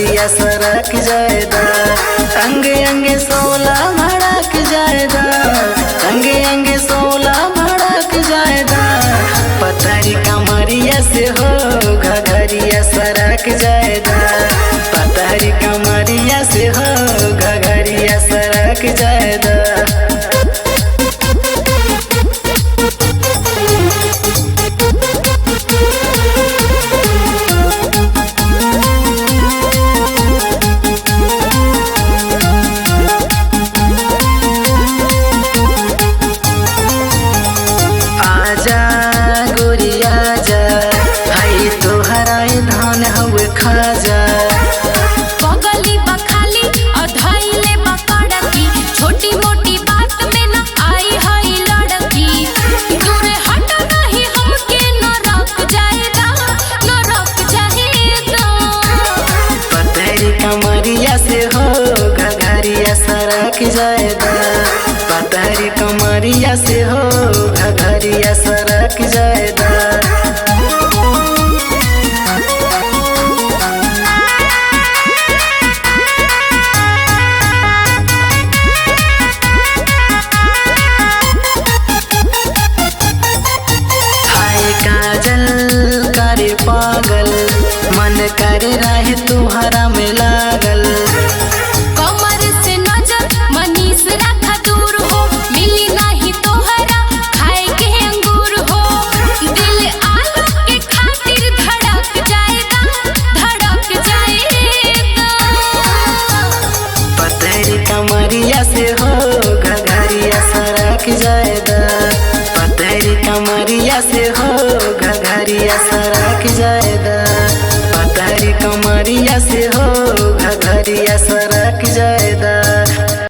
घघरिया सरक जाएदा, अंगे अंगे सोला भड़क जाएदा, अंगे अंगे सोला भड़क जाएदा। पतरी कमरिया से हो घघरिया सरक जाएदा, पतरी कमरिया से हो घघरिया सरक जाएदा। आजा गोरिया जा, हाई तोहराए धान हुए खाजा। पगली बखाली अधैले बकड़की, छोटी मोटी बात में न आई हई लड़की। दूरे हट नहीं हमके न रख जाएगा, न रख जाएगा। पतरी कमरिया से हो घघरिया सरक जाएदा, पतरी कमरिया से हो घघरिया सरक जाएदा। हाय काजल करे पागल, मन करे रहे तुम्हारा में लागल। कमर से नजर मनीष रखा दूर हो, मिली नहीं तोहरा खाए के अंगूर हो। दिल आलू के खातिर धड़क जाएगा, धड़क जाएगा। पतरी कमरिया से हो घघरिया सरक जाएदा, पतरी कमरिया से हो घघरिया सरक